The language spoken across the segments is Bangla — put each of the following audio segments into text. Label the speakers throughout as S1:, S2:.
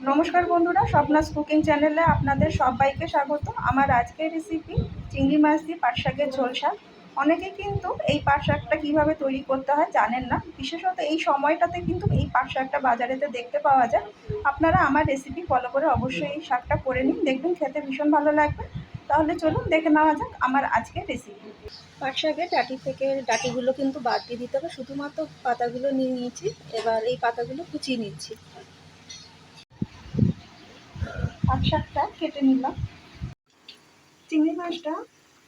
S1: নমস্কার বন্ধুরা, স্বপ্নাস কুকিং চ্যানেলে আপনাদের সবাইকে স্বাগত। আমার আজকের রেসিপি চিংড়ি মাছ দিয়ে পাট শাকের ঝোল শাক। অনেকে কিন্তু এই পাট শাকটা কীভাবে তৈরি করতে হয় জানেন না, বিশেষত এই সময়টাতে কিন্তু এই পাট শাকটা বাজারেতে দেখতে পাওয়া যায়। আপনারা আমার রেসিপি ফলো করে অবশ্যই এই শাকটা করে নিন, দেখবেন খেতে ভীষণ ভালো লাগবে। তাহলে চলুন দেখে নেওয়া যাক আমার আজকের রেসিপি। পাট শাকের ডাঁটিগুলো কিন্তু বাদ দিয়ে দিতে হবে, শুধুমাত্র পাতাগুলো নিয়ে নিয়েছি। এবার এই পাতাগুলো কুচিয়ে নিচ্ছি। পাট শাকটা কেটে নিলাম। চিংড়ি মাছটা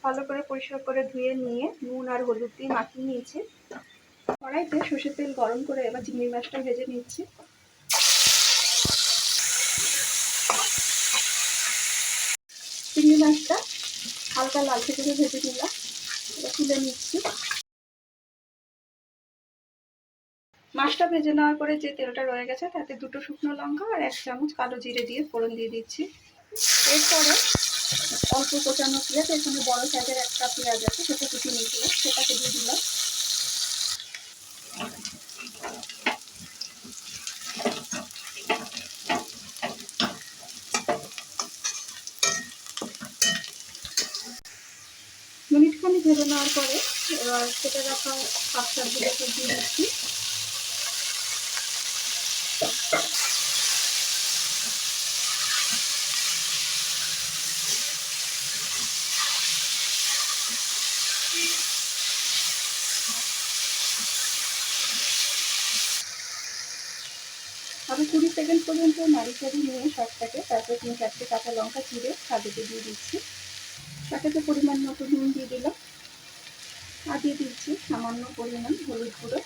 S1: ভালো করে পরিষ্কার করে ধুয়ে নিয়ে নুন আর হলুদ দিয়ে মাখিয়ে নিয়েছি। কড়াইতে সর্ষের তেল গরম করে এবার চিংড়ি মাছটা ভেজে নিচ্ছি। চিংড়ি মাছটা হালকা লালচে করে ভেজে নিলাম, এবার তুলে নিচ্ছি। মাছটা ভেজে নেওয়ার পরে যে তেলটা রয়ে গেছে তাতে 2টো শুকনো লঙ্কা আর 1 চামচ কালো জিরে দিয়ে ফোড়ন দিয়ে দিচ্ছি। এরপরে অল্প কোচানো পেঁয়াজ, এখানে বড় সাইজের একটা পেঁয়াজ আছে, সেটা কুচিয়ে নিয়েছিল, সেটাকে দিয়ে দিলাম। মিনিটখানি ভেজে নেওয়ার পরে এবার কেটে রাখা পাট শাকগুলোকে দিয়ে দিচ্ছি। আমি 20 সেকেন্ড পর্যন্ত নাড়ি চাড়িয়ে নিয়ে শাকটাকে, তারপর 3-4টে কাঁচা লঙ্কা চিড়ে শাকেতে দিয়ে দিচ্ছি। শাকেতে পরিমাণ মতো নুন দিয়ে দিলাম, আর দিয়ে দিচ্ছি সামান্য পরিমাণ হলুদ গুঁড়ো।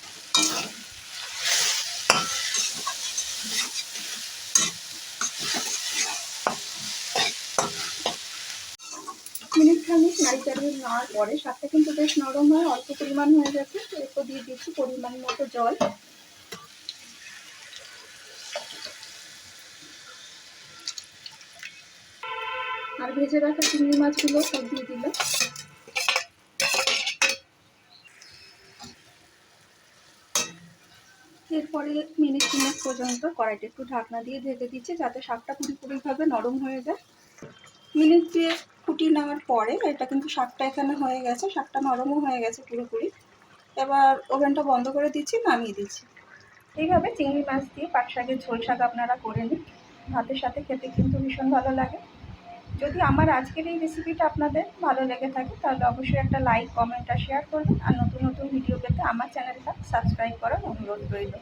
S1: মিনিটখানিক নাড়ি চাড়িয়ে নেওয়ার পরে শাকটা কিন্তু বেশ নরম হয়, অল্প পরিমাণ হয়ে গেছে। এরপর দিয়ে দিচ্ছি পরিমাণ মতো জল। আর ভেজে রাখা চিংড়ি মাছগুলো সব দিয়ে দিলাম। এরপরে মিনিট 3 পর্যন্ত কড়াইটা একটু ঢাকনা দিয়ে ঢেকে দিচ্ছি, যাতে শাকটা পুরোপুরিভাবে নরম হয়ে যায়। মিনিট 2 ফুটিয়ে নেওয়ার পরে এটা কিন্তু শাকটা এখানে হয়ে গেছে, শাকটা নরমও হয়ে গেছে পুরোপুরি। এবার ওভেনটা বন্ধ করে দিচ্ছি, নামিয়ে দিচ্ছি। এইভাবে চিংড়ি মাছ দিয়ে পাট শাকের ঝোল শাক আপনারা করে নিন, ভাতের সাথে খেতে কিন্তু ভীষণ ভালো লাগে। যদি আমার আজকের এই রেসিপিটা আপনাদের ভালো লেগে থাকে তাহলে অবশ্যই একটা লাইক, কমেন্ট আর শেয়ার করবেন। আর নতুন নতুন ভিডিও পেতে আমার চ্যানেলটা সাবস্ক্রাইব করার অনুরোধ রইল।